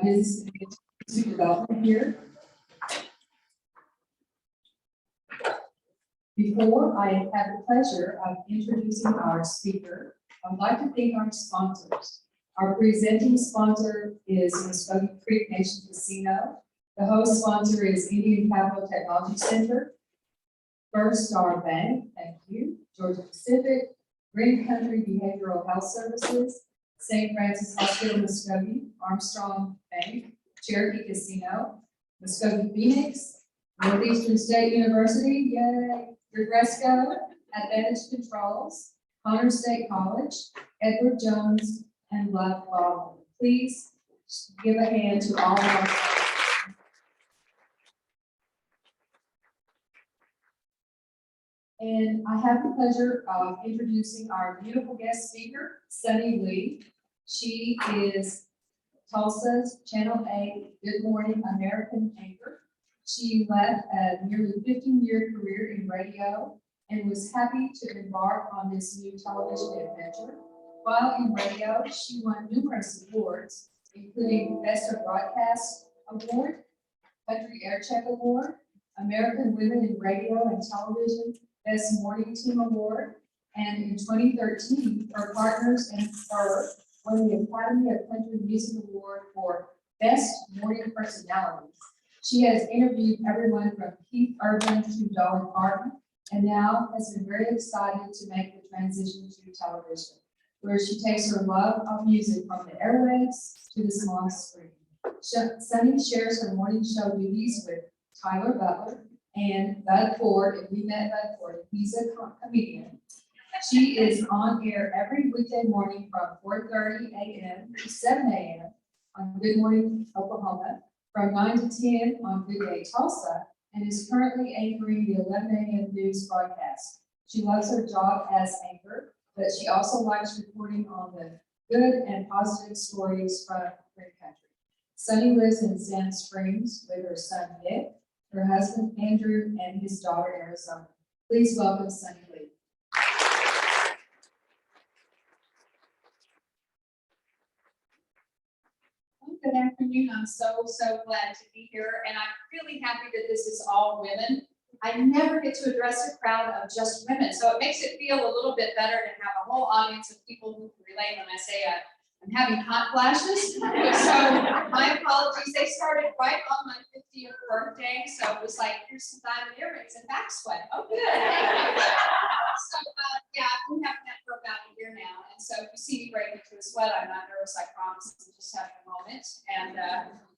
Business Development here. Before I have the pleasure of introducing our speaker, I'd like to thank our sponsors. Our presenting sponsor is Muscogee Creek Nation Casino. The host sponsor is Indian Capital Technology Center, First Star Bank, thank you, Georgia Pacific, Green Country Behavioral Health Services, St. Francis Hospital Muskogee, Armstrong Bank, Cherokee Casino, Muskogee Phoenix, Northeastern State University, yay, Regresco, Advantage Controls, Connor State College, Edward Jones, and Love Baldwin. Please give a hand to all of our. And I have the pleasure of introducing our beautiful guest speaker, Sunny Leigh. She is Tulsa's Channel 8 Good Morning American anchor. She led a nearly 15-year career in radio and was happy to embark on this new television adventure. While in radio, she won numerous awards, including Best of Broadcast Award, Country Air Check Award, American Women in Radio and Television Best Morning Team Award, and in 2013, her partners and her won the Academy of Country Music Award for Best Morning Personalities. She has interviewed everyone from Keith Urban to Dolly Parton, and now has been very excited to make the transition to television, where she takes her love of music from the airwaves to the small screen. Sunny shares her morning show duties with Tyler Butler and Bud Ford, and we met Bud Ford, he's a comedian. She is on air every weekday morning from 4:30 a.m. to 7 a.m. on Good Morning Oklahoma, from 9 to 10 on Good Day Tulsa, and is currently anchoring the 11 a.m. news broadcast. She loves her job as anchor, but she also likes reporting on the good and positive stories from Green Country. Sunny lives in Sand Springs with her son Nick, her husband Andrew, and his daughter Arizona. Please welcome Sunny Leigh. Good afternoon. I'm so glad to be here, and I'm really happy that this is all women. I never get to address a crowd of just women, so it makes it feel a little bit better to have a whole audience of people who can relate when I say I'm having hot flashes. So my apologies. They started right on my 50th birthday, so it was like, here's some diamond earrings and back sweat. Oh, good. So yeah, I've been having that for about a year now, and so if you see me break into a sweat, I'm not nervous. I promise. I'm just having a moment, and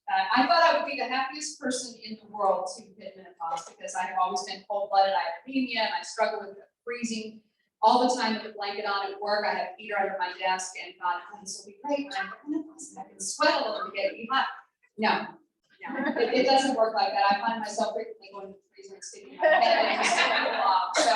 I thought I would be the happiest person in the world to hit menopause, because I have always been cold-blooded. I have anemia, and I struggle with freezing all the time with a blanket on at work. I have a heater under my desk, and thought, oh, this will be great when I get menopause, and I can sweat a little bit, be hot. No, it doesn't work like that. I find myself frequently going to the freezer and sticking my head in and sticking off. So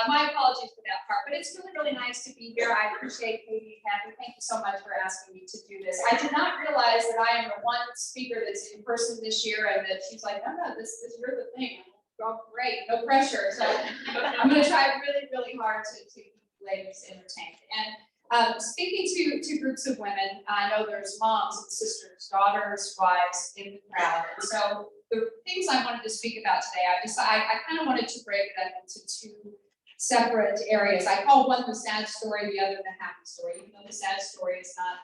my apologies for that part, but it's really nice to be here. I appreciate Katie and Kathy. Thank you so much for asking me to do this. I did not realize that I am the one speaker that's in person this year, and that she's like, no, this you're the thing. Oh, great, no pressure. So I'm going to try really hard to keep you ladies entertained. And speaking to groups of women, I know there's moms and sisters, daughters, wives in the crowd. And so the things I wanted to speak about today, I kind of wanted to break it up into two separate areas. I call one the sad story, the other the happy story. Even though the sad story is not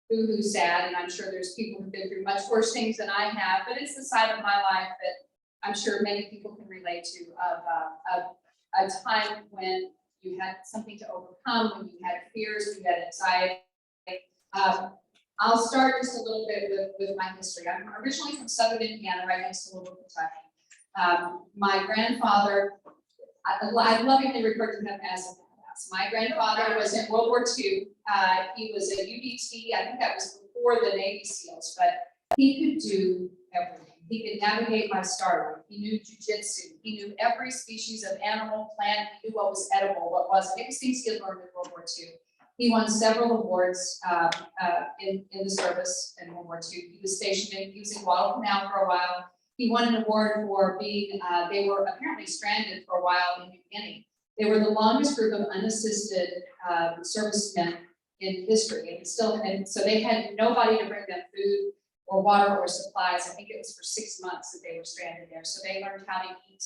boo-hoo sad, and I'm sure there's people who've been through much worse things than I have, but it's the side of my life that I'm sure many people can relate to, of a time when you had something to overcome, when you had fears, when you had anxiety. I'll start just a little bit with my history. I'm originally from Southern Indiana, right next to Louisville, Kentucky. My grandfather, I lovingly refer to him as a badass. My grandfather was in World War II. He was a UDT, I think that was before the Navy SEALs, but he could do everything. He could navigate my starlight. He knew jujitsu. He knew every species of animal, plant. He knew what was edible, what wasn't. It was things he had learned in World War II. He won several awards in the service in World War II. He was stationed he was in Guadalcanal for a while. He won an award for being, they were apparently stranded for a while in New Guinea. They were the longest group of unassisted servicemen in history. And so they had nobody to bring them food. or water or supplies. I think it was for 6 months that they were stranded there. So they learned how to eat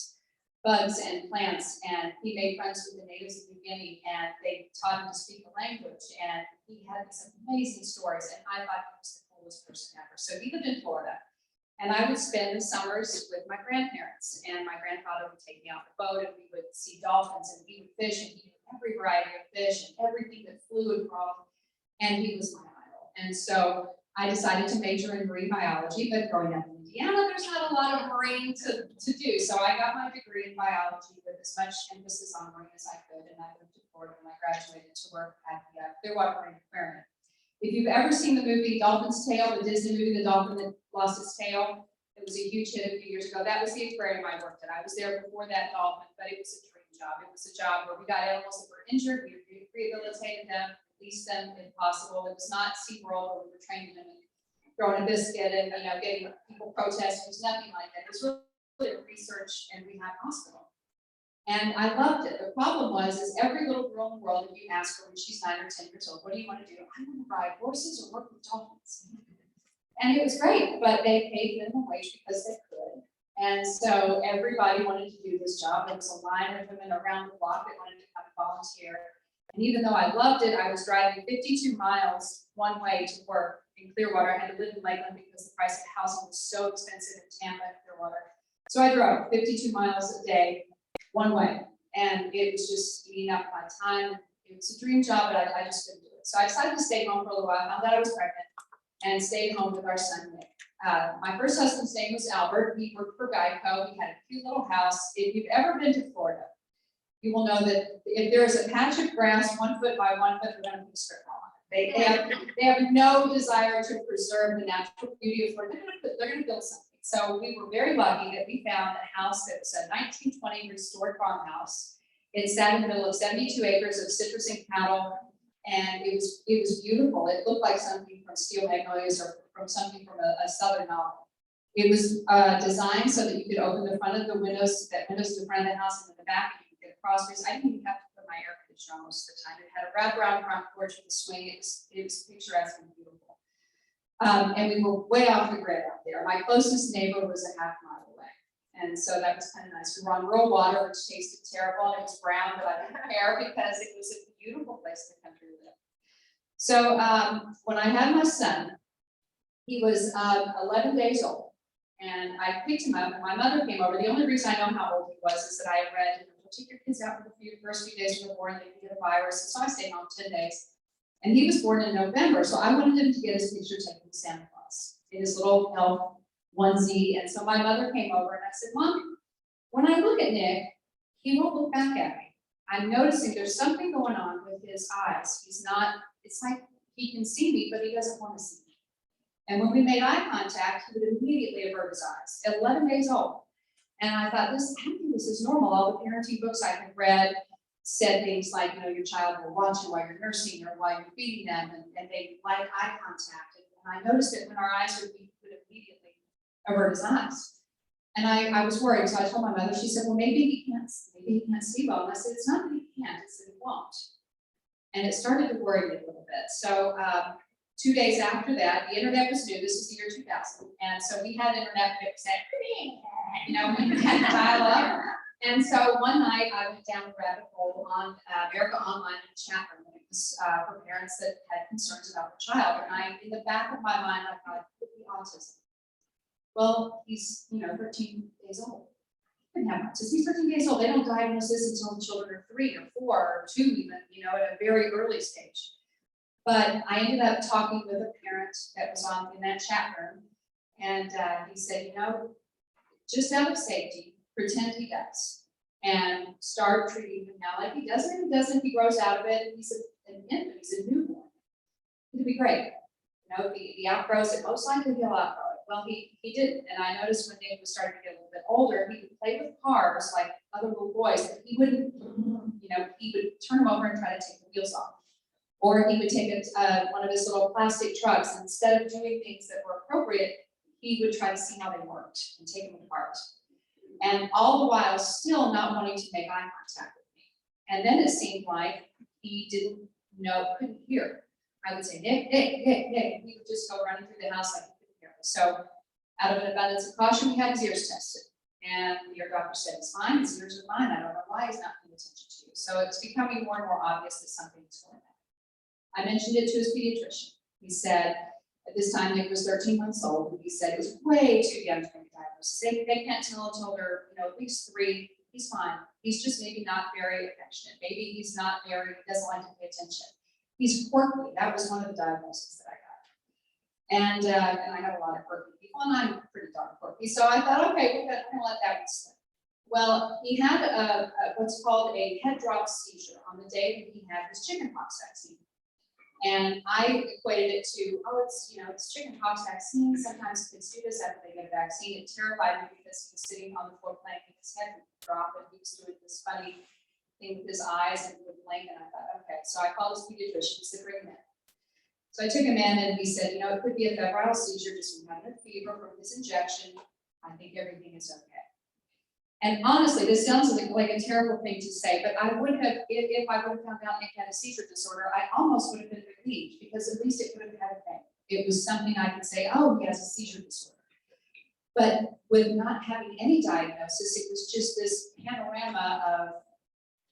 bugs and plants, and he made friends with the natives of New Guinea, and they taught him to speak the language, and he had these amazing stories, and I thought he was the coolest person ever. So he lived in Florida, and I would spend the summers with my grandparents, and my grandfather would take me out on the boat, and we would see dolphins, and we would fish, and he knew every variety of fish, and everything that flew and crawled, and he was my idol. And so I decided to major in marine biology, but growing up in Indiana, there's not a lot of marine to do. So I got my degree in biology with as much emphasis on marine as I could, and I moved to Florida when I graduated to work at the Clearwater Marine Aquarium. If you've ever seen the movie Dolphin's Tale, the Disney movie, The Dolphin That Lost Its Tail, it was a huge hit a few years ago. That was the aquarium I worked at. I was there before that dolphin, but it was a dream job. It was a job where we got animals that were injured, we rehabilitated them, released them if possible. It was not SeaWorld where we were training them and throwing a biscuit and, you know, getting people protesting. It was nothing like that. It was really a research and rehab hospital. And I loved it. The problem was, is every little girl in the world, if you ask her when she's 9 or 10 years old, what do you want to do? I want to ride horses or work with dolphins. And it was great, but they paid minimum wage because they could. And so everybody wanted to do this job. There was a line of women around the block that wanted to come volunteer. And even though I loved it, I was driving 52 miles one way to work in Clearwater. I had to live in Lakeland because the price of housing was so expensive in Tampa and Clearwater. So I drove 52 miles a day, one way. And it was just eating up my time. It was a dream job, but I just couldn't do it. So I decided to stay home for a little while. I found out I was pregnant and stayed home with our son, Nick. My first husband's name was Albert. He worked for Geico. He had a cute little house. If you've ever been to Florida, you will know that if there is a patch of grass 1 foot by 1 foot, they're going to put a strip mall on it. They have no desire to preserve the natural beauty of Florida. They're going to build something. So we were very lucky that we found a house that was a 1920 restored farmhouse. It sat in the middle of 72 acres of citrus and cattle, and it was beautiful. It looked like something from Steel Magnolias or from something from a Southern novel. It was designed so that you could open the front of the windows, windows to the front of the house, and in the back you could get crossways. I didn't even have to put my air conditioner on most of the time. It had a wraparound front porch with a swing. It was picturesque and beautiful. And we were way off the grid out there. My closest neighbor was a half mile away. And so that was kind of nice. We were on rural water, which tasted terrible. It was brown, but I didn't care because it was a beautiful place in the country to live. So when I had my son, he was 11 days old. And I picked him up, and my mother came over. The only reason I know how old he was is that I had read, take your kids out for the first few days when they're born, they can get a virus. And so I stayed home 10 days. And he was born in November, so I wanted him to get his picture taken with Santa Claus in his little elf onesie. And so my mother came over and I said, Mom, when I look at Nick, he won't look back at me. I'm noticing there's something going on with his eyes. He's not, it's like he can see me, but he doesn't want to see me. And when we made eye contact, he would immediately avert his eyes at 11 days old. And I thought, I think this is normal. All the parenting books I had read said things like, you know, your child will watch you while you're nursing or while you're feeding them, and they like eye contact. And I noticed that when our eyes would meet, he would immediately avert his eyes. And I was worried, so I told my mother. She said, well, maybe he can't see well. And I said, it's not that he can't, it's that he won't. And it started to worry me a little bit. So 2 days after that, the internet was new. This is the year 2000. And so we had internet that said, you know, we had to dial up. And so one night I went down the rabbit hole on America Online and chat room. It was for parents that had concerns about the child. And in the back of my mind, I thought, could be autism. Well, he's, 13 days old. He couldn't have autism. He's 13 days old. They don't diagnose this until the children are 3 or 4 or 2 even, at a very early stage. But I ended up talking with a parent that was in that chat room. And he said, just out of safety, pretend he does, and start treating him now like he doesn't. If he doesn't, he grows out of it. He's an infant. He's a newborn. It'll be great. If he outgrows it, most likely he'll outgrow it. Well, he didn't, and I noticed when Nick was starting to get a little bit older, he would play with cars like other little boys, but he wouldn't. He would turn them over and try to take the wheels off, or he would take one of his little plastic trucks, and instead of doing things that were appropriate, he would try to see how they worked and take them apart. And all the while still not wanting to make eye contact with me. And then it seemed like he couldn't hear. I would say, Nick, Nick, Nick, Nick. And he would just go running through the house like he couldn't hear. So out of an abundance of caution, we had his ears tested. And the ear doctor said, it's fine, his ears are fine. I don't know why he's not paying attention to you. So it's becoming more and more obvious that something is going on. I mentioned it to his pediatrician. He said, at this time, Nick was 13 months old, and he said it was way too young to make a diagnosis. They can't tell until they're, at least 3. He's fine. He's just maybe not very affectionate. Maybe he's not very, he doesn't like to pay attention. He's quirky. That was one of the diagnoses that I got. And I have a lot of quirky people, and I'm pretty darn quirky. So I thought, okay, we're gonna let that one slip. Well, he had what's called a head drop seizure on the day that he had his chickenpox vaccine. And I equated it to, it's chickenpox vaccine. Sometimes kids do this after they get a vaccine. It terrified me because he was sitting on the floor playing with his head would drop, and he was doing this funny thing with his eyes and would blink. And I thought, okay. So I called his pediatrician. He said, bring him in. So I took him in, and he said, it could be a febrile seizure just from having a fever from his injection. I think everything is okay. And honestly, this sounds like a terrible thing to say, but I would have, if I would have found out Nick had a seizure disorder, I almost would have been relieved, because at least it would have had a thing. It was something I could say, oh, he has a seizure disorder. But with not having any diagnosis, it was just this panorama of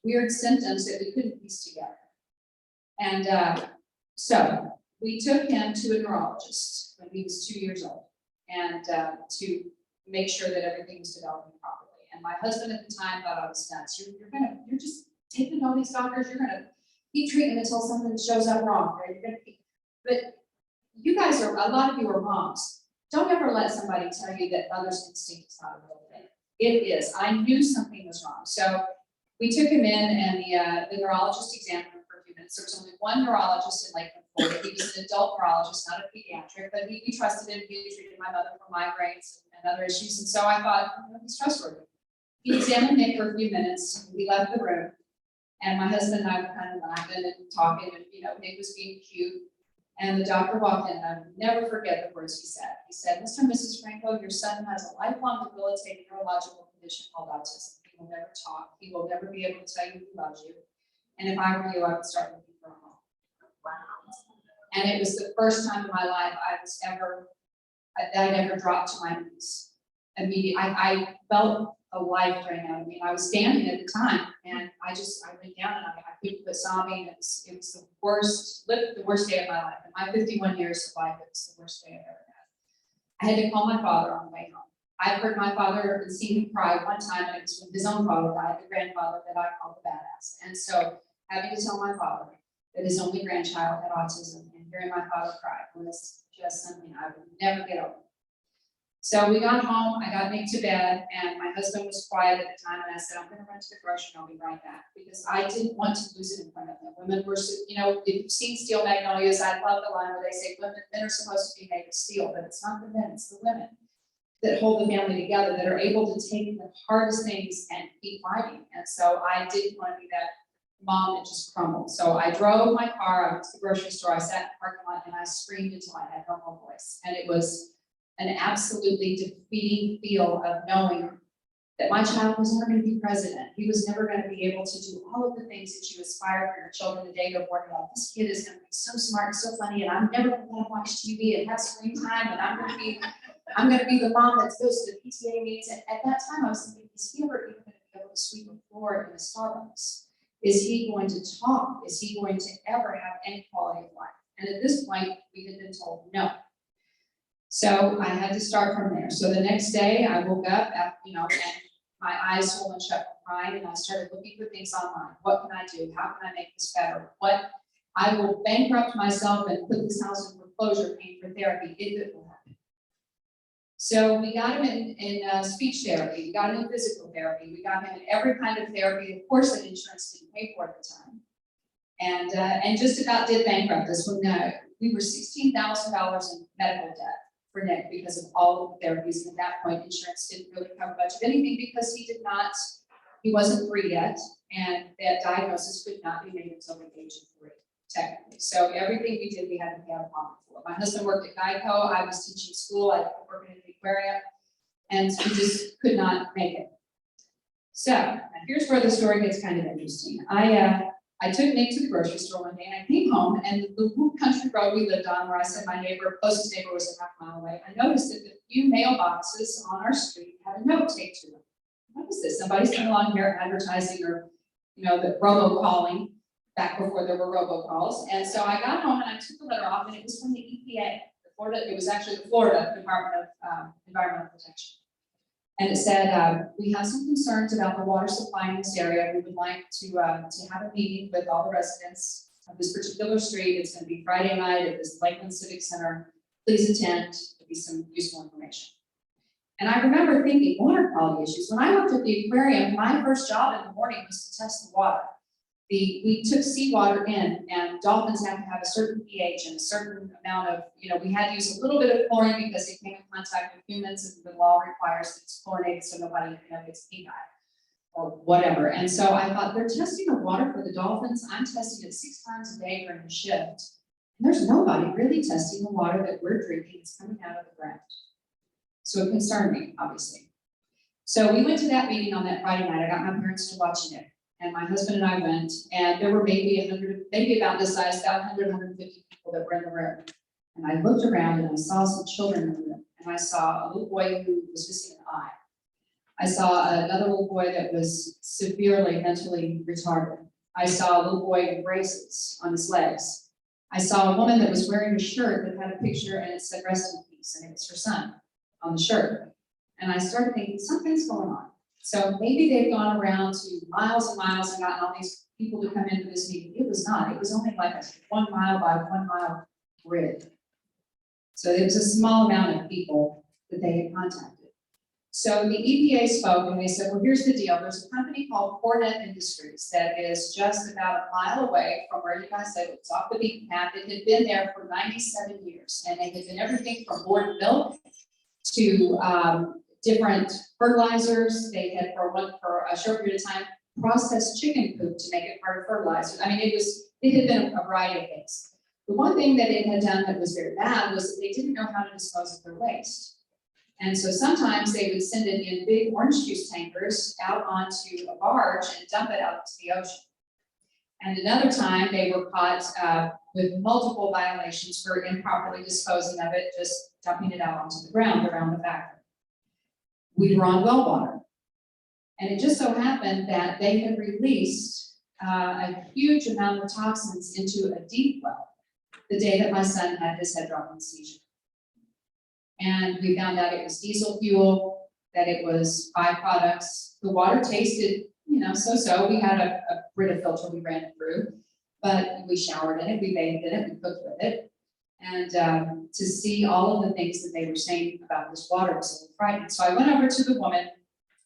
weird symptoms that we couldn't piece together. And so we took him to a neurologist when he was 2 years old, and to make sure that everything was developing properly. And my husband at the time thought I was nuts. You're just taking all these doctors, you're gonna keep treating until something shows up wrong, right? But you guys a lot of you are moms. Don't ever let somebody tell you that mother's instinct is not a real thing. It is. I knew something was wrong. So we took him in, and the neurologist examined him for a few minutes. There was only one neurologist in Lakeland, Florida. He was an adult neurologist, not a pediatric, but we trusted him. He treated my mother for migraines and other issues. And so I thought, he's trustworthy. He examined Nick for a few minutes. We left the room, and my husband and I were kind of laughing and talking, and Nick was being cute. And the doctor walked in, and I will never forget the words he said. He said, Mr. and Mrs. Franco, your son has a lifelong debilitating neurological condition called autism. He will never talk. He will never be able to tell you he loves you. And if I were you, I would start looking for a home. Wow. And it was the first time in my life I never dropped to my knees. Immediately, I felt a life drain out of me. I was standing at the time, and I went down, and I couldn't quit sobbing. It was the worst day of my life. In my 51 years of life, it was the worst day I've ever had. I had to call my father on the way home. I've heard my father and seen him cry one time, and it was when his own father died, the grandfather that I called the badass. And so having to tell my father that his only grandchild had autism, and hearing my father cry was just something I would never get over. So we got home, I got Nick to bed, and my husband was quiet at the time, and I said, I'm gonna run to the grocery and I'll be right back, because I didn't want to lose it in front of them. Women were, if you've seen Steel Magnolias, I love the line where they say men are supposed to be made of steel, but it's not the men, it's the women that hold the family together, that are able to take the hardest things and keep fighting. And so I didn't want to be that mom that just crumbled. So I drove my car, I went to the grocery store, I sat in the parking lot, and I screamed until I had no more voice. And it was an absolutely defeating feel of knowing that my child was never going to be president. He was never going to be able to do all of the things that you aspire for your children the day they're born. About this kid is going to be so smart and so funny, and I'm never going to watch TV and have screen time, and I'm going to be the mom that goes to the PTA meetings. And at that time, I was thinking, is he ever even going to be able to sweep a floor in a Starbucks? Is he going to talk? Is he going to ever have any quality of life? And at this point, we had been told no. So I had to start from there. So the next day I woke up, and my eyes swollen shut from crying, and I started looking for things online. What can I do? How can I make this better? I will bankrupt myself and put this house in foreclosure, paying for therapy if it will happen. So we got him in speech therapy. We got him in physical therapy. We got him in every kind of therapy. Of course, that insurance didn't pay for at the time, and just about did bankrupt us when we were $16,000 in medical debt for Nick because of all of the therapies. And at that point, insurance didn't really cover much of anything because he wasn't 3 yet, and that diagnosis could not be made until the age of 3, technically. So everything we did, we had to pay out of pocket for. My husband worked at Geico, I was teaching school, I was working in the aquarium, and we just could not make it. So here's where the story gets kind of interesting. I took Nick to the grocery store one day and I came home and the little country road we lived on where I said my closest neighbor was a half mile away, I noticed that the few mailboxes on our street had a note taped to them. What is this? Somebody's coming along here advertising or, the robocalling back before there were robocalls. And so I got home and I took the letter off and it was from the EPA, it was actually the Florida Department of Environmental Protection. And it said, we have some concerns about the water supply in this area. We would like to have a meeting with all the residents of this particular street. It's going to be Friday night at this Lakeland Civic Center. Please attend. There'll be some useful information. And I remember thinking, water quality issues. When I worked at the aquarium, my first job in the morning was to test the water. We took seawater in, and dolphins have to have a certain pH and a certain amount of, we had to use a little bit of chlorine because they came in contact with humans, and the law requires that it's chlorinated so nobody, gets pink eye or whatever. And so I thought, they're testing the water for the dolphins. I'm testing it 6 times a day during the shift. And there's nobody really testing the water that we're drinking. It's coming out of the ground. So it concerned me, obviously. So we went to that meeting on that Friday night. I got my parents to watch it. And my husband and I went, and there were maybe about this size, about 100, 150 people that were in the room. And I looked around and I saw some children in the room. And I saw a little boy who was missing an eye. I saw another little boy that was severely mentally retarded. I saw a little boy with braces on his legs. I saw a woman that was wearing a shirt that had a picture and it said "Rest in Peace," and it was her son on the shirt. And I started thinking, something's going on. So maybe they've gone around to miles and miles and gotten all these people to come into this meeting. It was not. It was only like a 1 mile by 1 mile grid. So it was a small amount of people that they had contacted. So the EPA spoke and they said, well, here's the deal. There's a company called Hornet Industries that is just about a mile away from where you guys said it was off the beaten path. It had been there for 97 years, and they had been everything from board milk to different fertilizers. They had for a short period of time processed chicken poop to make it part of fertilizer. I mean, it had been a variety of things. The one thing that it had done that was very bad was that they didn't know how to dispose of their waste. And so sometimes they would send it in big orange juice tankers out onto a barge and dump it out into the ocean. And another time they were caught with multiple violations for improperly disposing of it, just dumping it out onto the ground around the factory. We were on well water. And it just so happened that they had released a huge amount of toxins into a deep well the day that my son had his head dropping seizure. And we found out it was diesel fuel, that it was byproducts. The water tasted, so-so. We had a Brita filter we ran it through, but we showered in it, we bathed in it, we cooked with it. And to see all of the things that they were saying about this water was a little frightening. So I went over to the woman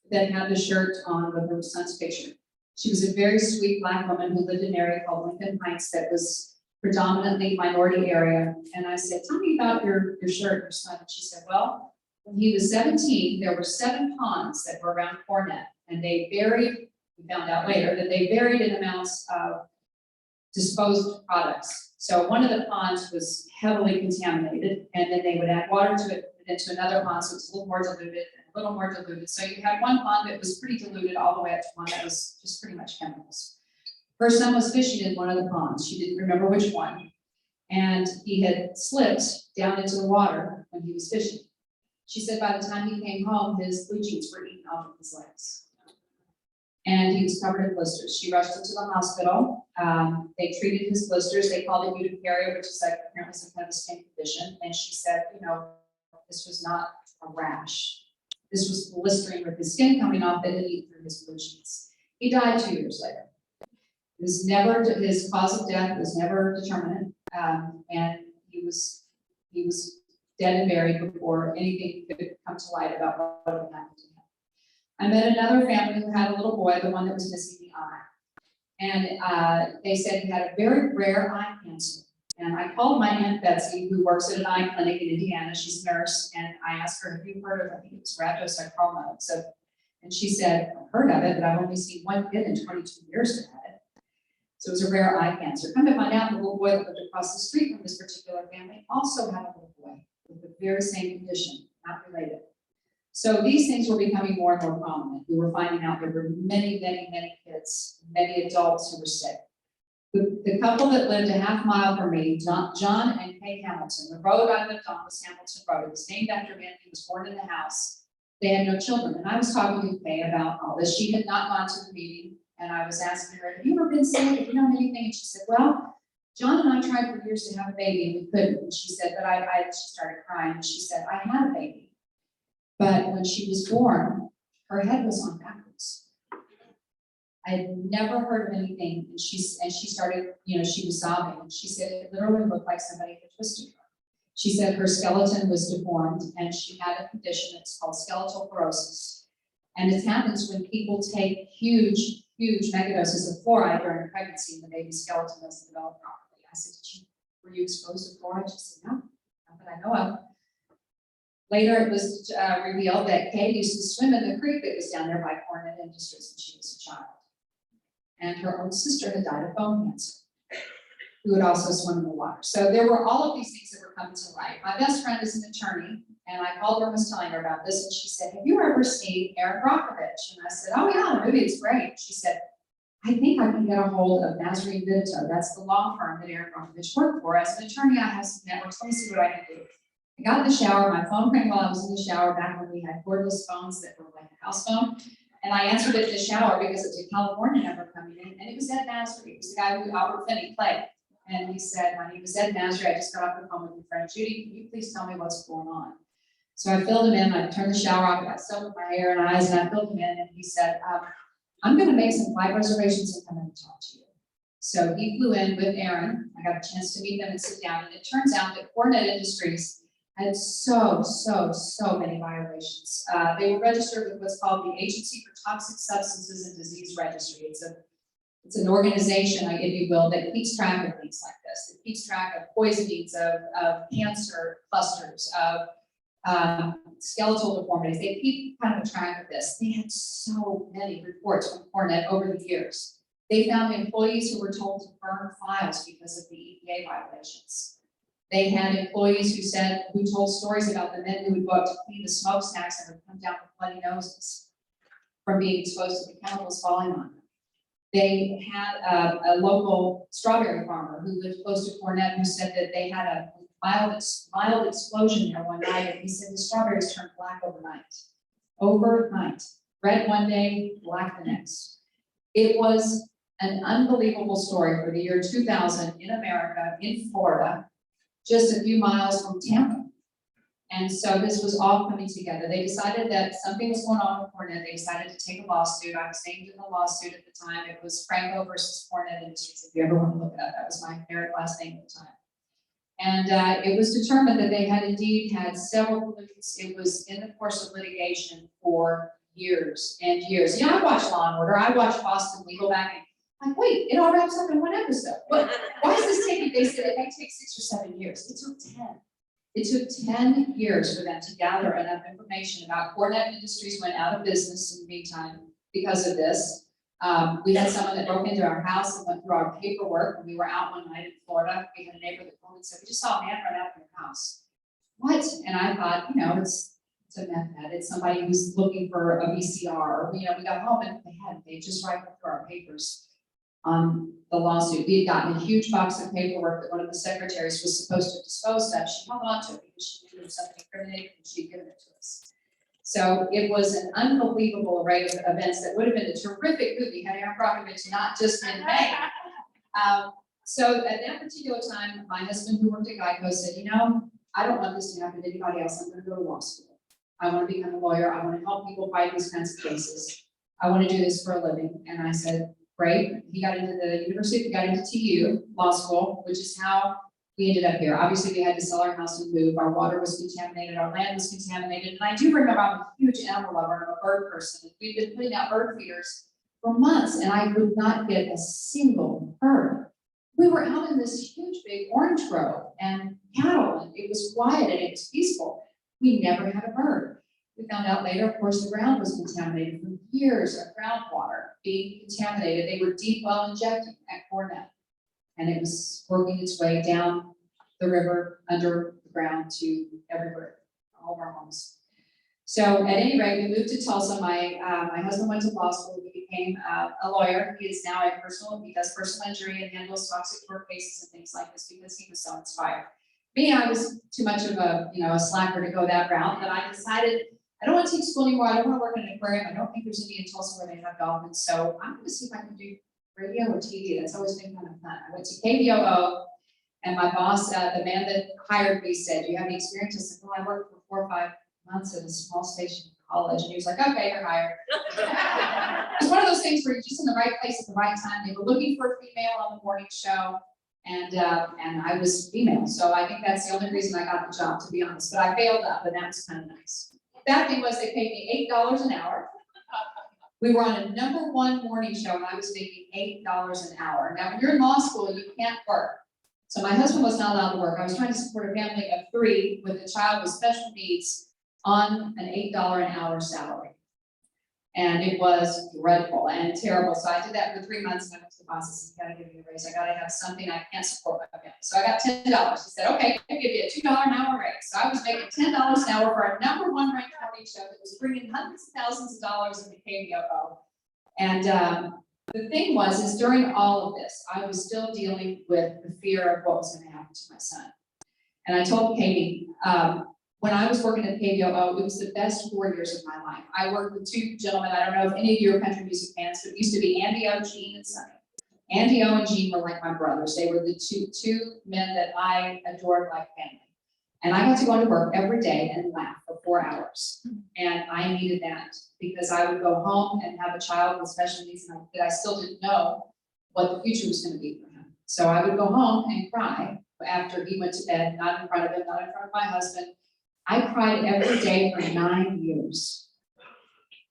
that had the shirt on with her son's picture. She was a very sweet Black woman who lived in an area called Lincoln Heights that was predominantly minority area. And I said, tell me about your shirt, your son. And she said, well, when he was 17, there were 7 ponds that were around Hornet, and they buried, we found out later, that they buried in amounts of disposed products. So one of the ponds was heavily contaminated, and then they would add water to it into another pond, so it's a little more diluted and a little more diluted. So you had one pond that was pretty diluted all the way up to one that was just pretty much chemicals. Her son was fishing in one of the ponds. She didn't remember which one. And he had slipped down into the water when he was fishing. She said by the time he came home, his blue jeans were eaten off of his legs. And he was covered in blisters. She rushed him to the hospital. They treated his blisters. They called it urticaria, which is like apparently some kind of a skin condition. And she said, this was not a rash. This was blistering with his skin coming off that had eaten through his blue jeans. He died 2 years later. His cause of death was never determined, and he was dead and buried before anything could come to light about what had happened to him. I met another family who had a little boy, the one that was missing the eye, and they said he had a very rare eye cancer. And I called my Aunt Betsy, who works at an eye clinic in Indiana. She's a nurse, and I asked her, have you heard of, I think it was rhabdomyosarcoma? And she said, I've heard of it, but I've only seen one kid in 22 years that had it. So it was a rare eye cancer. Come to find out, the little boy that lived across the street from this particular family also had a little boy with the very same condition, not related. So these things were becoming more and more prominent. We were finding out there were many, many, many kids, many adults who were sick. The couple that lived a half mile from me, John and Kay Hamilton, the road I lived on was Hamilton Road. It was named after him. He was born in the house. They had no children. And I was talking to Kay about all this. She had not gone to the meeting. And I was asking her, have you ever been sick? Have you known anything? And she said, well, John and I tried for years to have a baby and we couldn't. And she said, she started crying. And she said, I had a baby. But when she was born, her head was on backwards. I had never heard of anything, and she started, she was sobbing, and she said it literally looked like somebody had twisted her. She said her skeleton was deformed, and she had a condition that's called skeletal fluorosis. And it happens when people take huge megadoses of fluoride during pregnancy, and the baby's skeleton doesn't develop properly. I said, were you exposed to fluoride? She said, no, not that I know of. Later, it was revealed that Kay used to swim in the creek that was down there by Hornet Industries when she was a child. And her own sister had died of bone cancer, who would also swim in the water. So there were all of these things that were coming to light. My best friend is an attorney, and I called her and was telling her about this, and she said, have you ever seen Erin Brockovich? And I said, oh yeah, the movie is great. She said, I think I can get a hold of Nazarene Vito. That's the law firm that Erin Brockovich worked for. As an attorney, I have some networks. Let me see what I can do. I got in the shower, my phone rang while I was in the shower back when we had cordless phones that were like a house phone. And I answered it in the shower because it was a California number coming in, and it was Ed Nasri. It was the guy who Albert Finney played. And he said, my name is Ed Nasri. I just got off the phone with your friend Judy. Can you please tell me what's going on? So I filled him in. I turned the shower off. I got soap with my hair and eyes, and I filled him in. And he said, I'm going to make some flight reservations and come in and talk to you. So he flew in with Erin. I got a chance to meet them and sit down. And it turns out that Hornet Industries had so many violations. They were registered with what's called the Agency for Toxic Substances and Disease Registry. It's an organization, if you will, that keeps track of things like this. It keeps track of poisonings, of cancer clusters, of skeletal deformities. They keep kind of a track of this. They had so many reports from Hornet over the years. They found employees who were told to burn files because of the EPA violations. They had employees who told stories about the men who would go up to clean the smokestacks and would come down with bloody noses from being exposed to the chemicals falling on them. They had a local strawberry farmer who lived close to Hornet who said that they had a mild explosion there one night, and he said the strawberries turned black overnight. Red one day, black the next. It was an unbelievable story for the year 2000 in America, in Florida, just a few miles from Tampa. And so this was all coming together. They decided that something was going on with Hornet. They decided to take a lawsuit. I was named in the lawsuit at the time. It was Franco versus Hornet Industries. If you ever want to look it up, that was my parent last name at the time. And it was determined that they had indeed had several pollutants. It was in the course of litigation for years and years. I watch Law and Order. I watch Boston Legal back and I'm like, wait, it all wraps up in one episode. Why is this taking? They said it might take 6 or 7 years. It took 10. It took 10 years for them to gather enough information about Hornet Industries went out of business in the meantime because of this. We had someone that broke into our house and went through our paperwork when we were out one night in Florida. We had a neighbor that called and said, we just saw a man run out of your house. What? And I thought, it's a meth head. It's somebody who's looking for a VCR. We got home and they just rifled through our papers on the lawsuit. We had gotten a huge box of paperwork that one of the secretaries was supposed to dispose of. She held on to it because she knew there was something incriminating and she'd given it to us. So it was an unbelievable array of events that would have been a terrific movie had Erin Brockovich not just been made. So at that particular time, my husband who worked at Geico said, I don't want this to happen to anybody else. I'm going to go to law school. I want to become a lawyer. I want to help people fight these kinds of cases. I want to do this for a living. And I said, great. He got into the university, he got into TU law school, which is how we ended up here. Obviously, we had to sell our house and move. Our water was contaminated, our land was contaminated. And I do remember I'm a huge animal lover, I'm a bird person. We've been putting out bird feeders for months and I would not get a single bird. We were out in this huge big orange grove and cattle, and it was quiet and it was peaceful. We never had a bird. We found out later, of course, the ground was contaminated from years of groundwater being contaminated. They were deep well injecting at Hornet, and it was working its way down the river under the ground to everywhere, all of our homes. So at any rate, we moved to Tulsa. My husband went to law school. We became a lawyer. He is now he does personal injury and handles toxic work cases and things like this because he was so inspired. Me, I was too much of a slacker to go that route, but I decided I don't want to teach school anymore. I don't want to work in an aquarium. I don't think there's any in Tulsa where they have dolphins. So I'm going to see if I can do radio or TV. That's always been kind of fun. I went to KBOO, and my boss, the man that hired me, said, "Do you have any experience?" I said, "Well, I worked for 4 or 5 months at a small station in college." And he was like, "Okay, you're hired." It's one of those things where you're just in the right place at the right time. They were looking for a female on the morning show, and I was female. So I think that's the only reason I got the job, to be honest. But I failed up, and that was kind of nice. That thing was they paid me $8 an hour. We were on a #1 morning show, and I was making $8 an hour. Now, when you're in law school, you can't work. So my husband was not allowed to work. I was trying to support a family of 3 with a child with special needs on an $8 an hour salary. And it was dreadful and terrible. So I did that for 3 months, and I went to the boss and said, "You gotta give me a raise. I gotta have something. I can't support my family." So I got $10. He said, "Okay, I'll give you a $2 an hour raise." So I was making $10 an hour for a #1 ranked morning show that was bringing hundreds of thousands of dollars into KBOO. And the thing is during all of this, I was still dealing with the fear of what was going to happen to my son. And I told Katie, when I was working at KBOO, it was the best 4 years of my life. I worked with 2 gentlemen. I don't know if any of you are country music fans, but it used to be Andy O, Gene, and Sonny. Andy O and Gene were like my brothers. They were the two men that I adored like family. And I got to go to work every day and laugh for 4 hours. And I needed that because I would go home and have a child with special needs that I still didn't know what the future was going to be for him. So I would go home and cry after he went to bed, not in front of him, not in front of my husband. I cried every day for 9 years.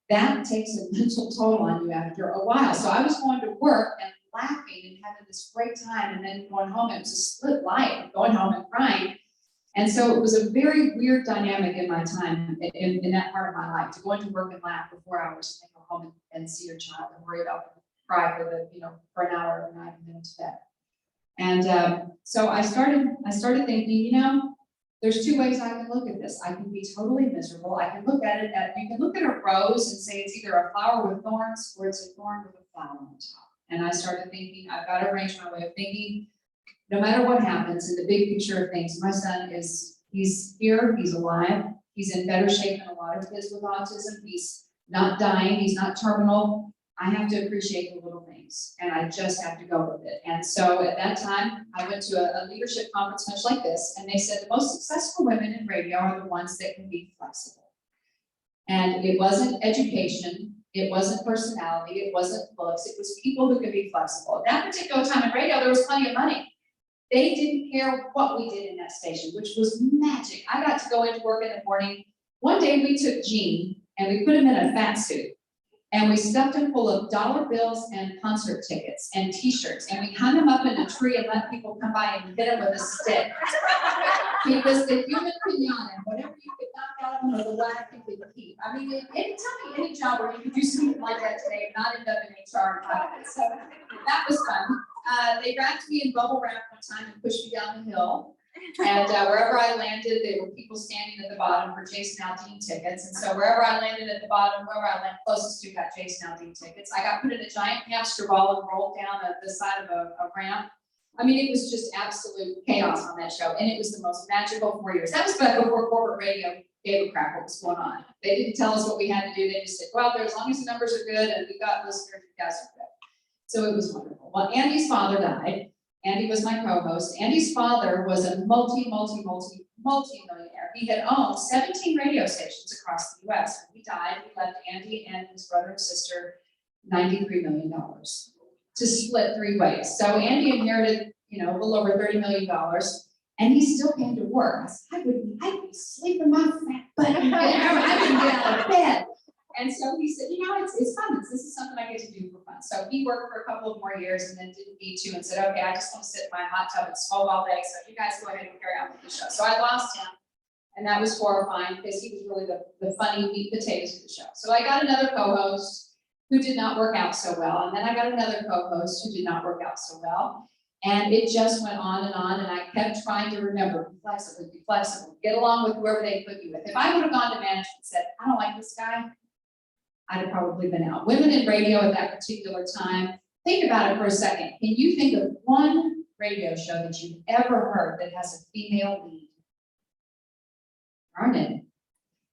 That takes a mental toll on you after a while. So I was going to work and laughing and having this great time, and then going home. It was a split life, going home and crying. And so it was a very weird dynamic in my time, in that part of my life, to go into work and laugh for 4 hours, and then go home and see your child and worry about cry for an hour every night and then to bed. And so I started thinking, there's 2 ways I can look at this. I can be totally miserable. I can look at you can look at a rose and say it's either a flower with thorns or it's a thorn with a flower on top. And I started thinking, I've got to arrange my way of thinking. No matter what happens in the big picture of things, my son he's here, he's alive, he's in better shape than a lot of kids with autism. He's not dying, he's not terminal. I have to appreciate the little things, and I just have to go with it. And so at that time, I went to a leadership conference much like this, and they said the most successful women in radio are the ones that can be flexible. And it wasn't education, it wasn't personality, it wasn't looks, it was people who could be flexible. At that particular time in radio, there was plenty of money. They didn't care what we did in that station, which was magic. I got to go into work in the morning. One day we took Gene and we put him in a fat suit. And we stuffed him full of dollar bills and concert tickets and t-shirts. And we hung him up in a tree and let people come by and hit him with a stick. He was the human pinata. Whatever you could knock out of him or the laugh you could keep. I mean, tell me any job where you could do something like that today and not end up in HR. So that was fun. They wrapped me in bubble wrap one time and pushed me down the hill. And wherever I landed, there were people standing at the bottom for Jason Aldean tickets. And so wherever I landed at the bottom, wherever I landed closest to got Jason Aldean tickets. I got put in a giant hamster ball and rolled down the side of a ramp. I mean, it was just absolute chaos on that show. And it was the most magical 4 years. That was back before corporate radio gave a crap what was going on. They didn't tell us what we had to do. They just said, well, as long as the numbers are good and we got listeners, you guys are good. So it was wonderful. Well, Andy's father died. Andy was my co-host. Andy's father was a multi-millionaire. He had owned 17 radio stations across the US. When he died, he left Andy and his brother and sister $93 million to split 3 ways. So Andy inherited, a little over $30 million, and he still came to work. I said, I'd be sleeping my fat butt. I couldn't get out of bed. And so he said, it's fun. This is something I get to do for fun. So he worked for a couple of more years and then didn't need to and said, okay, I just want to sit in my hot tub and smoke all day. So you guys go ahead and carry on with the show. So I lost him. And that was horrifying because he was really the funny meat and potatoes of the show. So I got another co-host who did not work out so well. And then I got another co-host who did not work out so well. And it just went on. And I kept trying to remember, be flexible, get along with whoever they put you with. If I would have gone to management and said, I don't like this guy, I'd have probably been out. Women in radio at that particular time, think about it for a second. Can you think of one radio show that you've ever heard that has a female lead? Darn it.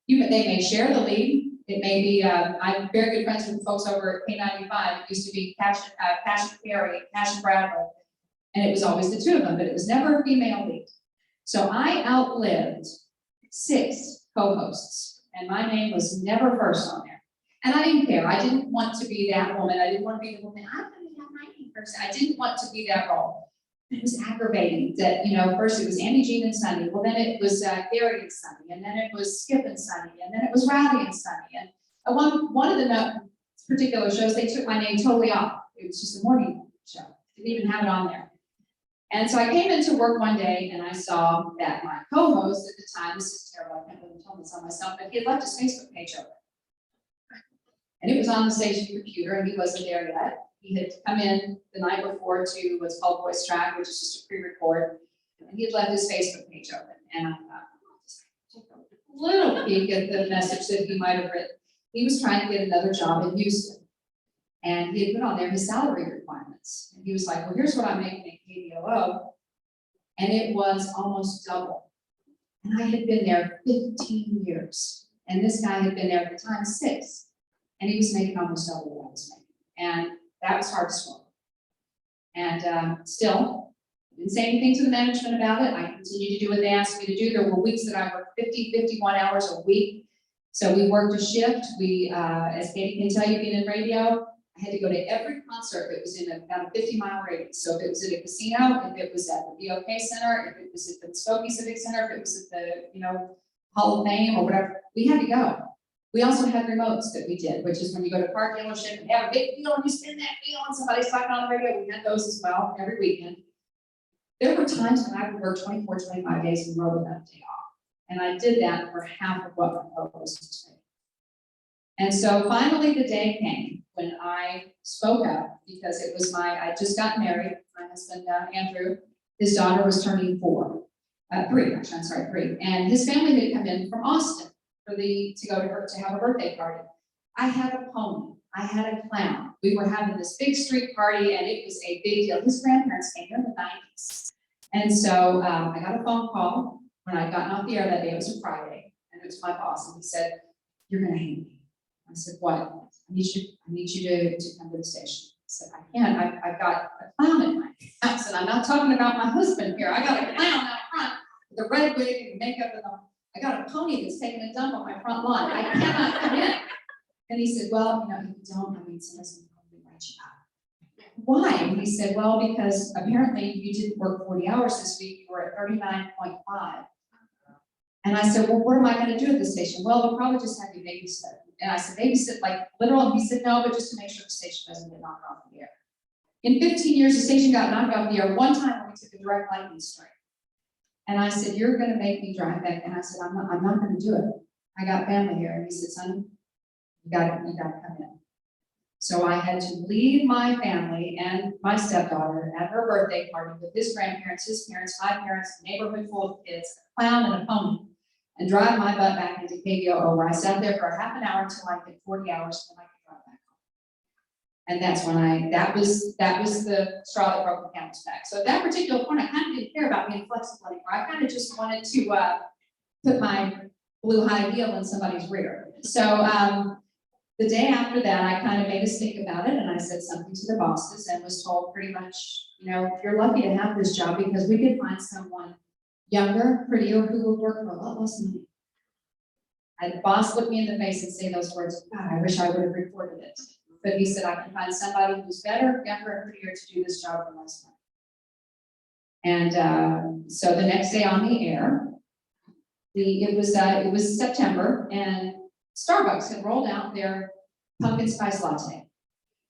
They may share the lead. It may be, I'm very good friends with folks over at K95. It used to be Cash and Bradley. And it was always the two of them, but it was never a female lead. So I outlived 6 co-hosts, and my name was never first on there. And I didn't care. I didn't want to be that woman. I didn't want to be the woman, I'm going to have my name first. I didn't want to be that role. It was aggravating that, first it was Andy, Jean, and Sunny. Well, then it was Gary and Sunny, and then it was Skip and Sunny, and then it was Rowdy and Sunny. And one of the particular shows, they took my name totally off. It was just a morning show. Didn't even have it on there. And so I came into work one day and I saw that my co-host at the time, this is terrible, I can't believe I'm telling this on myself, but he had left his Facebook page open. And it was on the station computer and he wasn't there yet. He had come in the night before to what's called Voice Track, which is just a pre-record. And he had left his Facebook page open. And I thought, I'll just take a little peek at the message that he might have written. He was trying to get another job in Houston. And he had put on there his salary requirements. And he was like, well, here's what I'm making at KDOO. And it was almost double. And I had been there 15 years. And this guy had been there at the time 6. And he was making almost double what I was making. And that was hard to swallow. And still, I didn't say anything to the management about it. I continued to do what they asked me to do. There were weeks that I worked 50, 51 hours a week. So we worked a shift. We, as Katie can tell you, being in radio, I had to go to every concert that was in about a 50-mile radius. So if it was at a casino, if it was at the BOK Center, if it was at the Muskogee Civic Center, if it was at the, Hall of Fame or whatever, we had to go. We also had remotes that we did, which is when you go to a car dealership and have a big deal and you spin that wheel and somebody's talking on the radio. We had those as well every weekend. There were times when I would work 24, 25 days in a row without a day off. And I did that for half of what my co-host was making. And so finally the day came when I spoke up because it was I just got married, my husband, Andrew, his daughter was turning 3, actually, I'm sorry, 3. And his family had come in from Austin to have a birthday party. I had a pony, I had a clown. We were having this big street party and it was a big deal. His grandparents came here in the 90s. And so I got a phone call when I'd gotten off the air that day, it was a Friday, and it was my boss, and he said, you're gonna hate me. I said, what? I need you to come to the station. I said, I can't, I've got a clown in my house, and I'm not talking about my husband here. I got a clown out front with a red wig and makeup, and I got a pony that's taking a dump on my front lawn. I cannot come in. And he said, well, if you don't, somebody's gonna probably write you out. Why? And he said, well, because apparently you didn't work 40 hours this week, you were at 39.5. And I said, well, what am I going to do at the station? Well, they'll probably just have you babysit. And I said, babysit like literal? And he said, no, but just to make sure the station doesn't get knocked off the air. In 15 years, the station got knocked off the air one time when we took a direct lightning strike. And I said, you're going to make me drive back. And I said, I'm not going to do it. I got family here. And he said, son, you got to come in. So I had to leave my family and my stepdaughter at her birthday party with his grandparents, his parents, my parents, a neighborhood full of kids, a clown and a pony, and drive my butt back into KVOO, where I sat there for a half an hour until I hit 40 hours, and then I could drive back home. And that's when that was the straw that broke the camel's back. So at that particular point, I kind of didn't care about being flexible anymore. I kind of just wanted to put my blue high heel in somebody's rear. So the day after that, I kind of made a stink about it, and I said something to the bosses and was told pretty much, you're lucky to have this job because we could find someone younger, prettier, who would work for a lot less money. And the boss looked me in the face and say those words, God, I wish I would have reported it. But he said, I can find somebody who's better, younger, and prettier to do this job for less money. And so the next day on the air, it was September, and Starbucks had rolled out their pumpkin spice latte.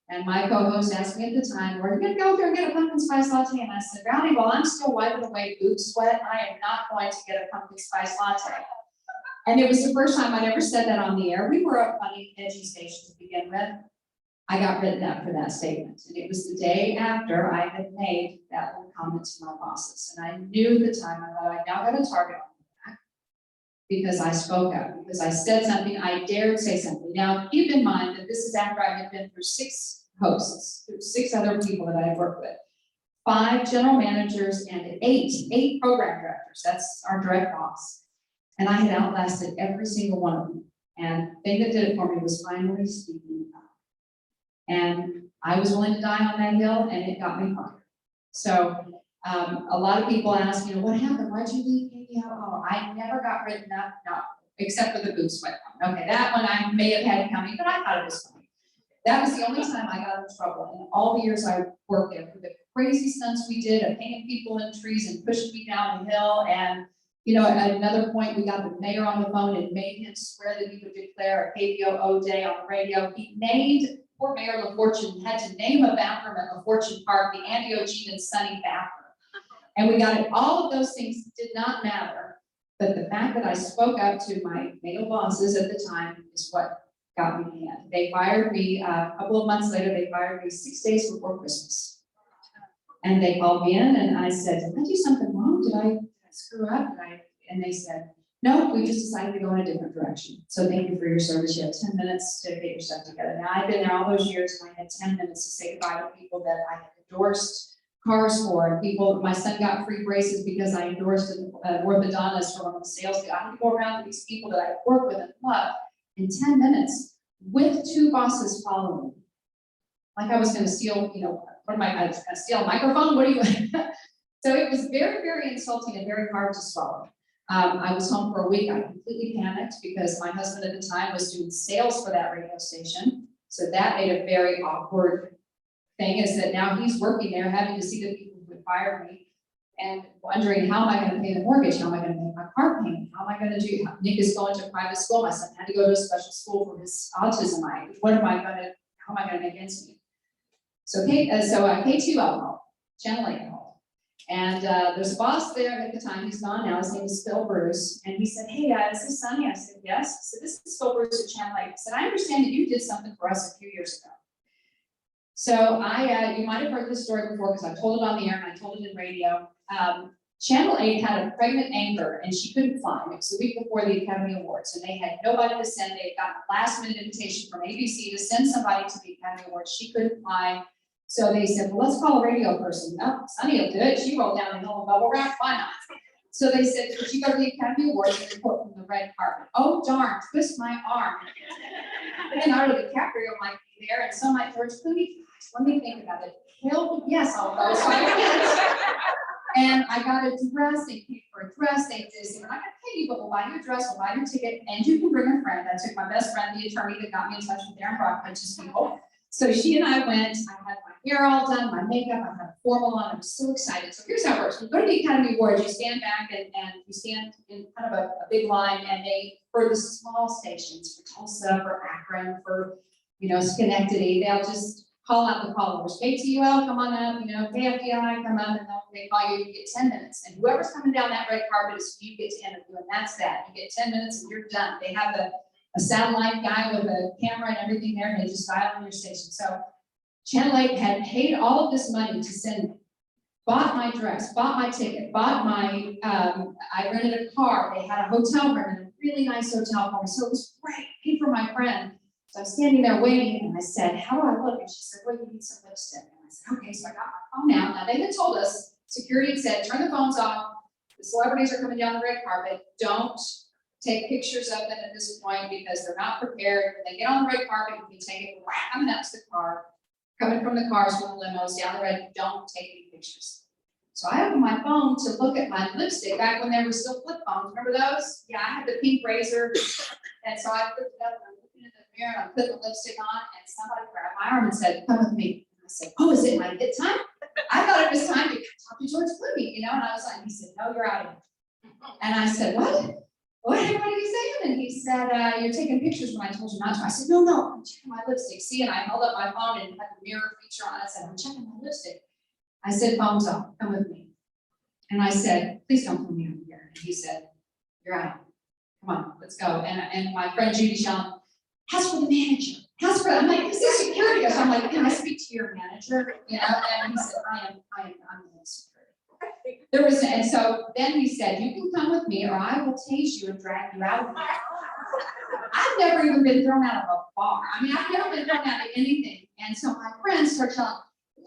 And my co-host asked me at the time, "Are you gonna go there and get a pumpkin spice latte?" And I said, "Rowdy, while I'm still wiping away boot sweat, I am not going to get a pumpkin spice latte." And it was the first time I'd ever said that on the air. We were a funny, edgy station to begin with. I got written up for that statement. And it was the day after I had made that little comment to my bosses. And I knew at the time, I thought, I now got a target on my back. because I spoke up, because I said something, I dared say something. Now, keep in mind that this is after I had been through 6 hosts, 6 other people that I had worked with, 5 general managers and 8 program directors. That's our direct boss. And I had outlasted every single one of them. And the thing that did it for me was finally speaking up. And I was willing to die on that hill, and it got me fired. So a lot of people ask, what happened? Why'd you leave KBO? Oh, I never got written up, no, except for the boot sweat one. Okay, that one I may have had coming, but I thought it was funny. That was the only time I got in trouble in all the years I worked there, for the crazy stunts we did of hanging people in trees and pushing me down the hill. And at another point, we got the mayor on the phone and made him swear that he would declare a KBO day on the radio. He named, poor Mayor LaFortune had to name a bathroom at LaFortune Park, the Andy O'Gene and Sunny bathroom. And we got it. All of those things did not matter. But the fact that I spoke up to my male bosses at the time is what got me canned. They fired me, a couple of months later, they fired me 6 days before Christmas. And they called me in and I said, did I do something wrong? Did I screw up? And they said, no, we just decided to go in a different direction. So thank you for your service. You have 10 minutes to get your stuff together. Now, I've been there all those years, and I had 10 minutes to say goodbye to people that I had endorsed cars for. And people, my son got free braces because I endorsed an orthodontist for one of the sales. I had to go around to these people that I work with and love in 10 minutes with 2 bosses following me. Like I was going to steal, what am I going to steal a microphone? What are you? So it was very, very insulting and very hard to swallow. I was home for a week. I completely panicked because my husband at the time was doing sales for that radio station. So that made a very awkward thing, is that now he's working there, having to see the people who would fire me and wondering, how am I going to pay the mortgage? How am I going to pay my car payment? How am I going to do? Nick is going to private school. My son had to go to a special school for his autism. How am I going to make ends meet? So K2 called, Channel 8 called. And there's a boss there at the time, he's gone now, his name is Phil Bruce, and he said, hey, is this Sonny? I said, yes. He said, this is Phil Bruce at Channel 8. I said, I understand that you did something for us a few years ago. So you might have heard this story before because I told it on the air and I told it in radio. Channel 8 had a pregnant anchor and she couldn't fly. It was the week before the Academy Awards, and they had nobody to send. They got a last minute invitation from ABC to send somebody to the Academy Awards. She couldn't fly. So they said, well, let's call a radio person. No, Sonny will do it. She rolled down the hill in bubble wrap. Why not? So they said, could you go to the Academy Awards and report from the red carpet? Oh, darn, twist my arm. Leonardo DiCaprio might be there, and so might George Clooney. Let me think about it. Hell, yes, I'll go. So I went. And I got a dress. They paid for a dress. They said, we're not going to pay you, but we'll buy you a dress, we'll buy your ticket, and you can bring a friend. I took my best friend, the attorney that got me in touch with Aaron Brockridge's people. So she and I went. I had my hair all done, my makeup, I had a formal on. I was so excited. So here's how it works. When you go to the Academy Awards, you stand back and you stand in kind of a big line, and for the small stations, for Tulsa, for Akron, for, Schenectady, they'll just call out the followers. KTUL, come on up, KFDI, come up, and they call you, you get 10 minutes. And whoever's coming down that red carpet is who you get to interview, and that's that. You get 10 minutes and you're done. They have a satellite guy with a camera and everything there, and they just dial on your station. So Channel 8 had paid all of this money to send me, bought my dress, bought my ticket, bought my, I rented a car. They had a hotel room, and a really nice hotel for me. So it was great, paid for my friend. So I'm standing there waiting, and I said, how do I look? And she said, well, you need some lipstick. And I said, okay, so I got my phone out. Now they had told us, security had said, turn the phones off. The celebrities are coming down the red carpet. Don't take pictures of them at this point because they're not prepared. When they get on the red carpet, you can take it right coming up to the car, coming from the cars from the limos down the red. Don't take any pictures. So I opened my phone to look at my lipstick back when there were still flip phones. Remember those? Yeah, I had the pink razor. And so I flipped it up and I'm looking in the mirror and I put the lipstick on, and somebody grabbed my arm and said, come with me. And I said, oh, is it my hit time? I thought it was time to talk to George Clooney, and I was like, he said, no, you're out of here. And I said, what? What are you saying? And he said, you're taking pictures when I told you not to. I said, no, I'm checking my lipstick. See, and I held up my phone and had the mirror feature on it. I said, I'm checking my lipstick. I said, phone's off, come with me. And I said, please don't pull me over here. And he said, you're out. Come on, let's go. And my friend Judy Shawn, ask for the manager. I'm like, this is security. So I'm like, can I speak to your manager? And he said, I'm the security. There was, and so then he said, you can come with me or I will tase you and drag you out of here. I've never even been thrown out of a bar. I mean, I've never been thrown out of anything. And so my friends started yelling,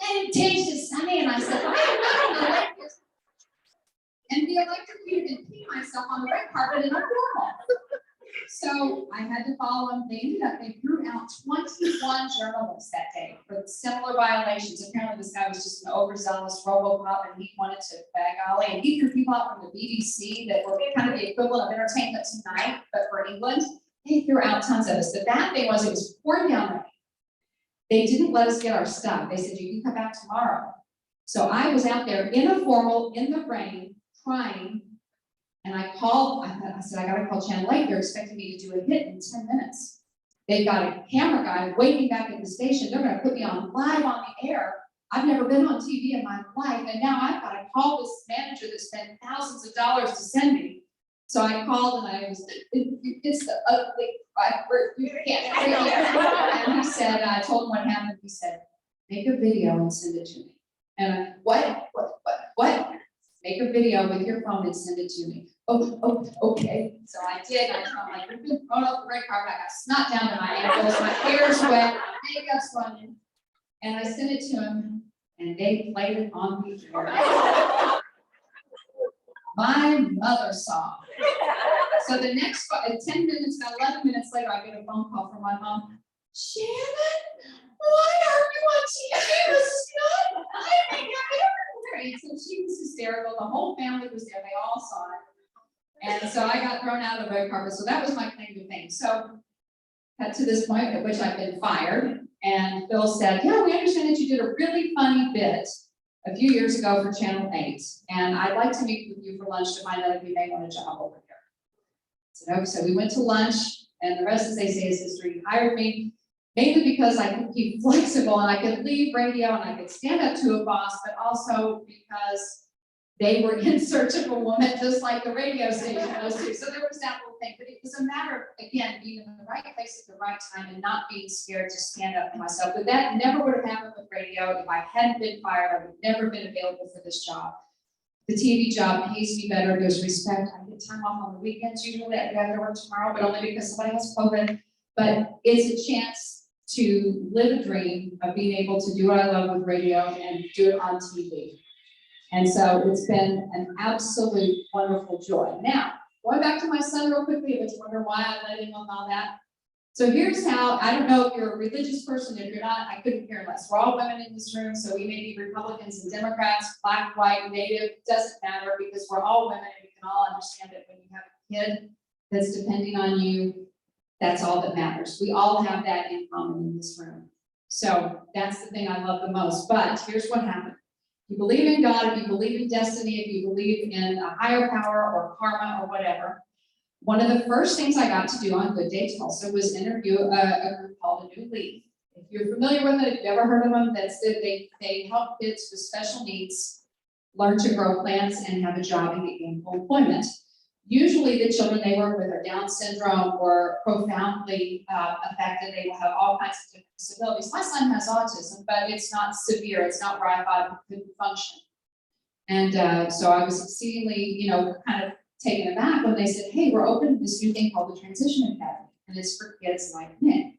let him tase you, Sonny. And I said, I am not gonna let this. And the electrocuted and pee myself on the red carpet in a formal. So I had to follow them. They threw out 21 journalists that day for similar violations. Apparently this guy was just an overzealous RoboCop and he wanted to bag Ollie. And he threw people out from the BBC that were kind of the equivalent of Entertainment Tonight, but for England. They threw out tons of us. The bad thing was it was pouring down rain. They didn't let us get our stuff. They said, you can come back tomorrow. So I was out there in a formal, in the rain, crying. And I called, I said, I gotta call Channel 8. They're expecting me to do a hit in 10 minutes. They've got a camera guy waiting back at the station. They're gonna put me on live on the air. I've never been on TV in my life. And now I've got to call this manager that spent thousands of dollars to send me. So I called and I was, it's the ugly, you can't bring it. And he said, I told him what happened. He said, make a video and send it to me. And I, what? Make a video with your phone and send it to me. Oh, okay. So I did. I'm like, we've been thrown up the red carpet. I got snot down to my ankles. My hair's wet. My makeup's running. And I sent it to him, and they played it on the air. My mother saw. So the next 10 minutes, about 11 minutes later, I get a phone call from my mom. Shannon, why are you on TV with snot? I think I'm everywhere. And so she was hysterical. The whole family was there. They all saw it. And so I got thrown out of the red carpet. So that was my claim to fame. So got to this point at which I've been fired. And Phil said, yeah, we understand that you did a really funny bit a few years ago for Channel 8. And I'd like to meet with you for lunch to find out if you may want a job over here. I said, okay, so we went to lunch and the rest, as they say, is history. He hired me mainly because I could be flexible and I could leave radio and I could stand up to a boss, but also because they were in search of a woman just like the radio station was too. So there was that little thing, but it was a matter of, again, being in the right place at the right time and not being scared to stand up for myself. But that never would have happened with radio. If I hadn't been fired, I would have never been available for this job. The TV job pays me better. There's respect. I get time off on the weekends usually. I have to work tomorrow, but only because somebody has COVID. But it's a chance to live a dream of being able to do what I love with radio and do it on TV. And so it's been an absolute wonderful joy. Now, going back to my son real quickly, if you wonder why I let him on all that. So here's how, I don't know if you're a religious person, if you're not, I couldn't care less. We're all women in this room, so we may be Republicans and Democrats, black, white, native, doesn't matter because we're all women and we can all understand that when you have a kid that's depending on you, that's all that matters. We all have that in common in this room. So that's the thing I love the most. But here's what happened. If you believe in God, if you believe in destiny, if you believe in a higher power or karma or whatever, one of the first things I got to do on Good Day Tulsa was interview a group called A New Leigh. If you're familiar with it, if you've ever heard of them, they help kids with special needs learn to grow plants and have a job and get gainful employment. Usually the children they work with are Down syndrome or profoundly affected. They will have all kinds of different disabilities. My son has autism, but it's not severe. It's not where I thought he couldn't function. And so I was exceedingly, kind of taken aback when they said, hey, we're opening this new thing called the Transition Academy, and it's for kids like Nick.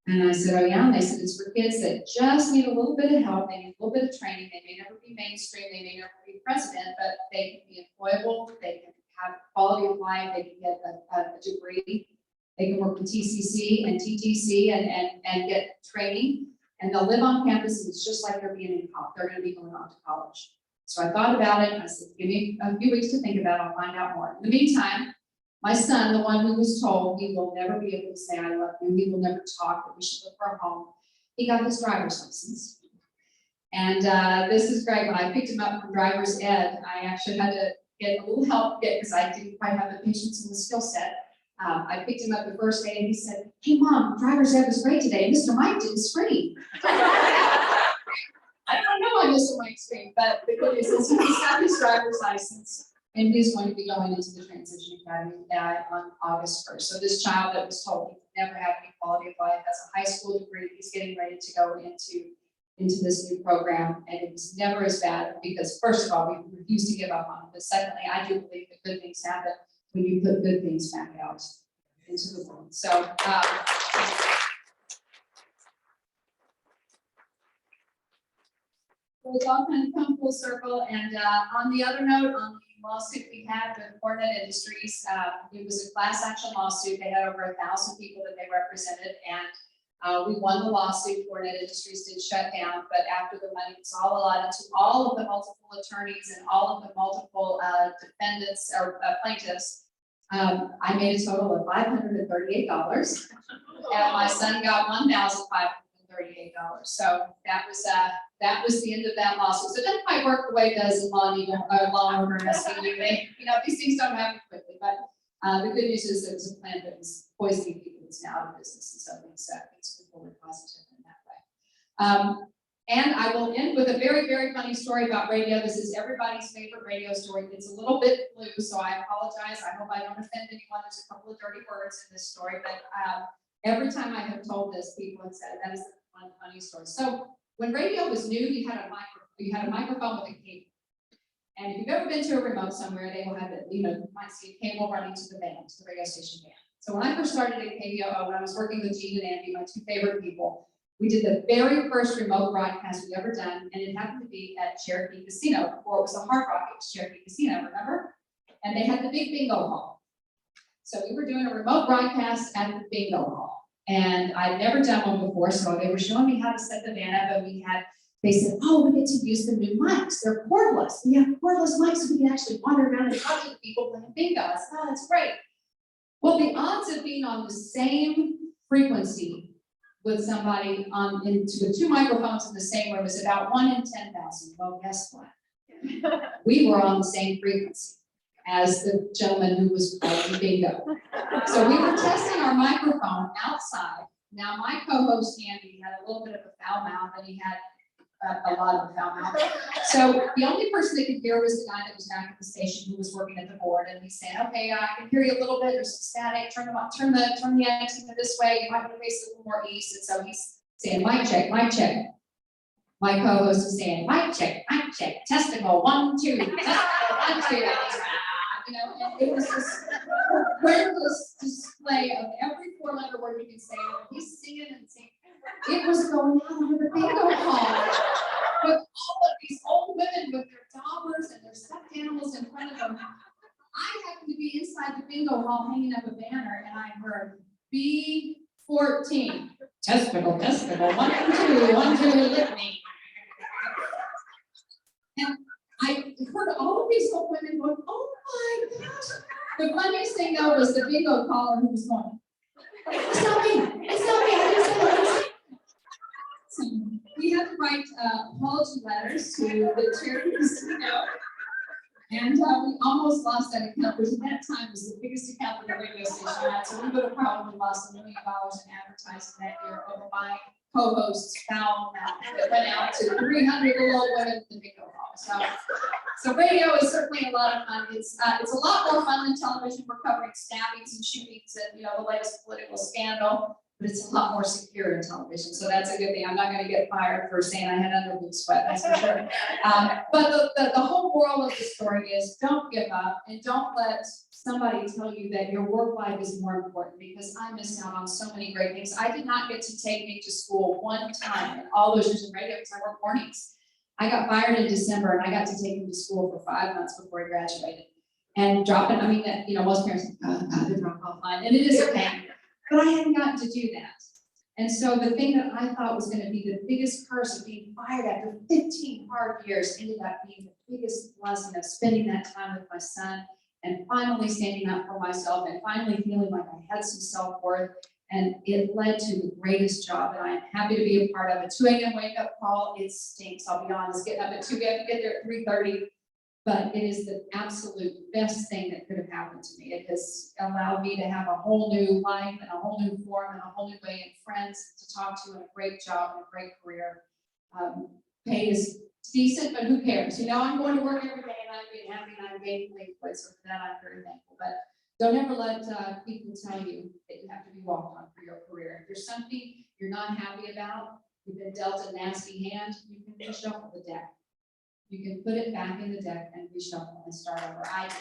And I said, oh yeah, and they said it's for kids that just need a little bit of help, they need a little bit of training, they may never be mainstream, they may never be president, but they can be employable, they can have quality of life, they can get a degree, they can work with TCC and TTC and get training, and they'll live on campus, and it's just like they're being in college, they're gonna be going on to college. So I thought about it, and I said, give me a few weeks to think about it, I'll find out more. In the meantime, my son, the one who was told he will never be able to say I love you, he will never talk, that we should look for a home, he got his driver's license. And this is great, when I picked him up from driver's ed, I actually had to get a little help because I didn't quite have the patience and the skill set. I picked him up the first day and he said, hey mom, driver's ed was great today, Mr. Mike didn't scream. I don't know why Mr. Mike screamed, but the good news is he's got his driver's license. And he's going to be going into the Transition Academy on August 1st. So this child that was told he could never have any quality of life has a high school degree. He's getting ready to go into into this new program, and it was never as bad because, first of all, we refused to give up on it. But secondly, I do believe that good things happen when you put good things back out into the world. So, so it's all kind of come full circle. And on the other note, on the lawsuit we had with Hornet Industries, it was a class action lawsuit. They had over 1,000 people that they represented, and we won the lawsuit. Hornet Industries did shut down, but after the money was all allotted to all of the multiple attorneys and all of the multiple defendants or plaintiffs, I made a total of $538, and my son got $1,538. So that was the end of that lawsuit. So that's my work the way it does in law order and SVU. These things don't happen quickly, but the good news is there was a plan that was poisoning people that's now out of business, and so things move forward positive in that way. And I will end with a very, very funny story about radio. This is everybody's favorite radio story. It's a little bit blue, so I apologize. I hope I don't offend anyone. There's a couple of dirty words in this story, but every time I have told this, people have said that is one funny story. So when radio was new, you had a microphone with a cable. And if you've ever been to a remote somewhere, they will have it, you might see a cable running to the band, to the radio station band. So when I first started at KVOO, when I was working with Gene and Andy, my two favorite people, we did the very first remote broadcast we've ever done, and it happened to be at Cherokee Casino. Before it was the Hard Rock, it was Cherokee Casino, remember? And they had the big bingo hall. So we were doing a remote broadcast at the bingo hall. And I'd never done one before, so they were showing me how to set the van up, and they said, oh, we get to use the new mics. They're cordless. We have cordless mics, so we can actually wander around and talk to people playing bingo. I said, oh, that's great. Well, the odds of being on the same frequency with somebody with two microphones in the same room is about 1 in 10,000. Well, guess what? We were on the same frequency as the gentleman who was playing bingo. So we were testing our microphone outside. Now, my co-host, Andy, had a little bit of a foul mouth, and he had a lot of a foul mouth. So the only person that could hear was the guy that was back at the station who was working at the board, and he's saying, okay, I can hear you a little bit, there's some static, turn the antenna this way, you might want to face it a little more east. And so he's saying, mic check, mic check. My co-host is saying, mic check, testicle, 1, 2, testicle, 1, 2. And it was this horrendous display of every 4-letter word you can say. He's singing and singing. It was going on in the bingo hall with all of these old women with their daubers and their stuffed animals in front of them. I happened to be inside the bingo hall hanging up a banner, and I heard B14. Testicle, 1, 2, litany. And I heard all of these old women going, oh my gosh. The funniest thing though was the bingo caller who was going, it's not me, I didn't say that. So we had to write apology letters to the Cherokee Casino, and we almost lost that account, which at that time was the biggest account that the radio station had. So we would have probably lost $1 million in advertising that year over my co-host's foul mouth that went out to 300 little old women in the bingo hall. So radio is certainly a lot of fun. It's a lot more fun than television. We're covering stabbings and shootings and the latest political scandal, but it's a lot more secure in television. So that's a good thing. I'm not going to get fired for saying I had underboob sweat, that's for sure. But the whole moral of the story is don't give up, and don't let somebody tell you that your work life is more important, because I missed out on so many great things. I did not get to take Nick to school one time in all those years in radio because I worked mornings. I got fired in December, and I got to take him to school for 5 months before he graduated. And dropping, most parents think, oh, the drop off line, and it is okay. But I hadn't gotten to do that. And so the thing that I thought was going to be the biggest curse of being fired after 15 hard years ended up being the biggest blessing of spending that time with my son and finally standing up for myself and finally feeling like I had some self-worth. And it led to the greatest job, and I am happy to be a part of it. 2 a.m. wake up call, it stinks, I'll be honest. Getting up at 2, we have to get there at 3:30. But it is the absolute best thing that could have happened to me. It has allowed me to have a whole new life and a whole new form and a whole new way, and friends to talk to, and a great job and a great career. Pay is decent, but who cares? I'm going to work every day, and I'm being happy, and I'm gainfully employed. So for that, I'm very thankful. But don't ever let people tell you that you have to be walked on for your career. If there's something you're not happy about, you've been dealt a nasty hand, you can reshuffle the deck. You can put it back in the deck and reshuffle and start over. I do.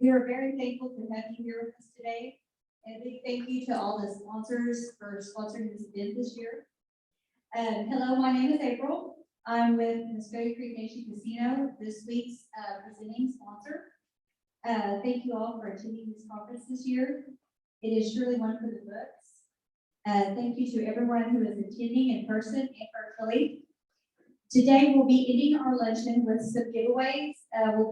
We are very thankful to have you here with us today. And a big thank you to all the sponsors for sponsoring this event this year. Hello, my name is April. I'm with Muscogee Creek Nation Casino, this week's presenting sponsor. Thank you all for attending this conference this year. It is surely one for the books. Thank you to everyone who is attending in person and virtually. Today we'll be ending our luncheon with some giveaways. We'll be